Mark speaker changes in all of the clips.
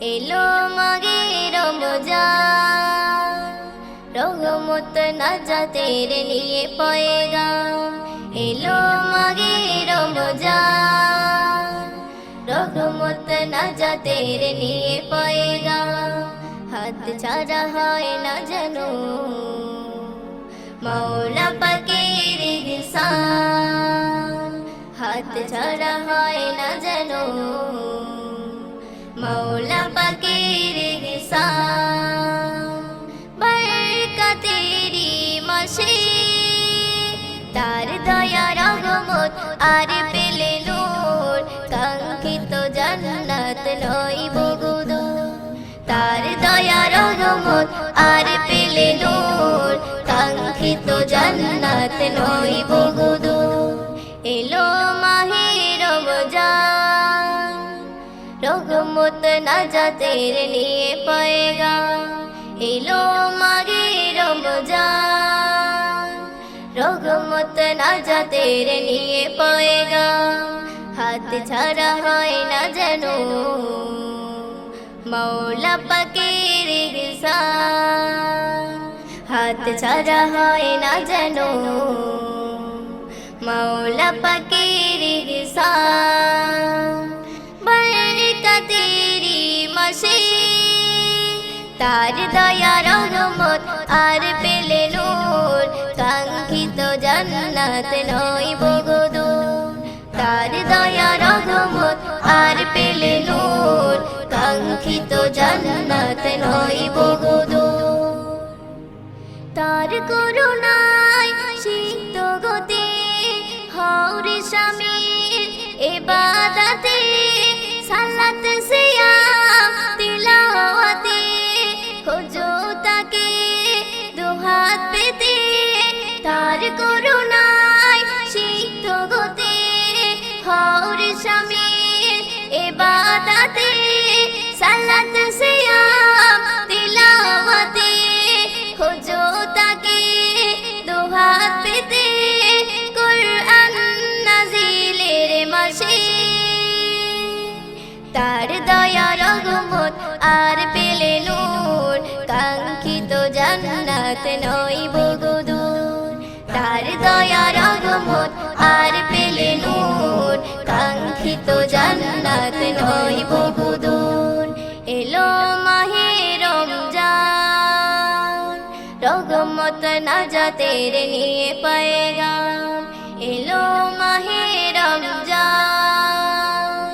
Speaker 1: এলো মাগে রমজান, রহমত নাজাতের নিয়ে পয়গাম। এলো মাগে রমজান, রহমত নাজাতের নিয়ে পয়গাম। হাত ছাড়া হয় না যেন মৌলা পাকের ইহসান, হাত ছাড়া হয় না যেন মৌলা পাকের ইহসান। বরকতেরি মাসে তার দয়া রহমত আর পেলে নূর, কাঙ্ক্ষিত জান্নাত নয় বহুদূর। তার দয়া রহমত আর পেলে নূর, কাঙ্ক্ষিত জান্নাত নয় বহুদূর। এলো মাহে রমজান, রহমত নাজাতের নিয়ে পয়গাম। এলো মাহে রমজান, রহমত নাজাতের নিয়ে পয়গাম। হাত ছাড়া হয় না যেন মৌলা পাকের ইহসান, হাত ছাড়া হয় না যেন মৌলা পাকের ইহসান। বরকতেরি মাসে তার দয়া রহমত আর পেলে নূর, কাঙ্ক্ষিত জান্নাত নয় বহুদূর। তার দয়া রহমত আর পেলে নূর, কাঙ্ক্ষিত জান্নাত নয় বহুদূর। তার করুণায় সিক্ত গতে হওরে শামিল ইবাদতে, সালাত সিয়াম তিলাওয়াতে, খোঁজো তাকে দুহাত পেতে। তার করুণায় সিক্ত গতে হওরে শামিল ইবাদতে, সালাত সিয়াম তিলাওয়াতে, খোঁজো তাকে দুহাত পেতে। কুরআন নাজিলের মাসে তার দয়া রহমত আর পেলে নূর, কাঙ্ক্ষিত জান্নাত নয় বহুদূর। তার দয়া রহমত আর পেলে নূর, কাঙ্ক্ষিত জান্নাত নয় বহুদূর। এলো মাহে রমজান, রহমত নাজাতের নিয়ে পয়গাম। এলো মাহে রমজান,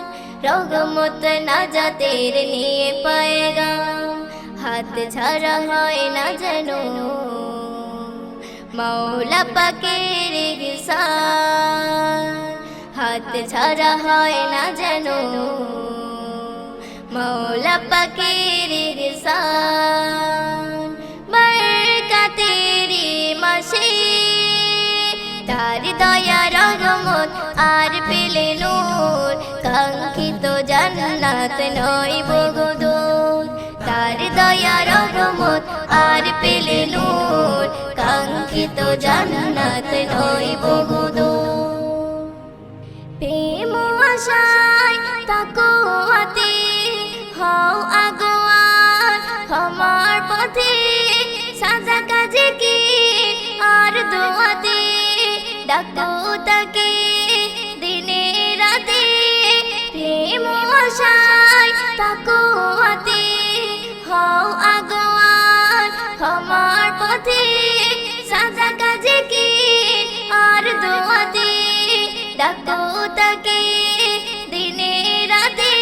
Speaker 1: রহমত নাজাতের নিয়ে পয়গাম। হাত ছাড়া হয় না যেন মৌলা পাকের ইহসান, হাত ছাড়া হয় না যেন মৌলা পাকের ইহসান। বরকতেরি মাসে তার দয়া রহমত আর পেলে নূর, কাঙ্ক্ষিত জান্নাত নয় বহুদূর। তার দয়া রহমত আর পেলে নূর, কাঙ্ক্ষিত জান্নাত নয় বহুদূর। প্রেম আশায় তাকওয়াতে হও আগুয়ান, ক্ষমার পথে সাজা কাজে কি আর দোয়াতে। ডাকো তাকে দিনে রাতে, প্রেম আশায় তাকওয়াতে হও আগুয়ান, ক্ষমার পথে সাজা কাজে কি আর দোয়াতে। ডাকো তাকে দিনে রাতে,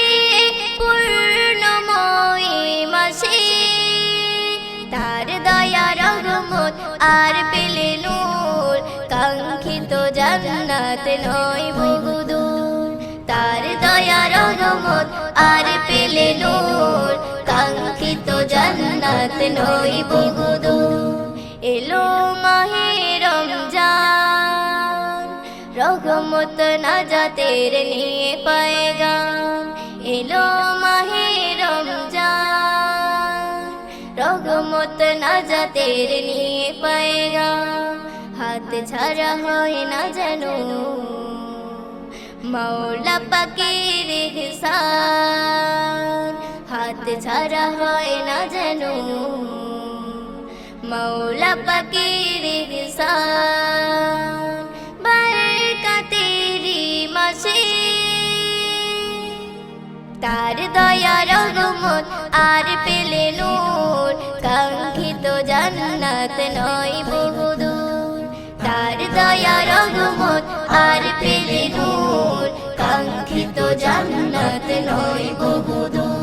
Speaker 1: পূর্ণময় মাসে তার দয়া রহমত আর পেলে নূর, কাঙ্ক্ষিত জান্নাত নয় বহুদূর। তার দয়া রহমত আর পেলে নূর, কাঙ্ক্ষিত জান্নাত নয় বহুদূর। এলো মাহে রমজান, রহমত নাজাতের নিয়ে পয়গাম। এলো মাহে রমজান, রহমত নাজাতের নিয়ে পয়গাম। হাত ছাড়া হয় না যেন মৌলা পাকের ইহসান, হাত হাত ছাড়া হয় না যেন মৌলা পাকের ইহসান বরকতেরি মাসে তার দয়া রহমত আর পেলে নূর কাঙ্ক্ষিত জান্নাত নয় বহুদূর তার দয়া রহমত আর পেলে নূর কাঙ্ক্ষিত জান্নাত নয় বহুদূর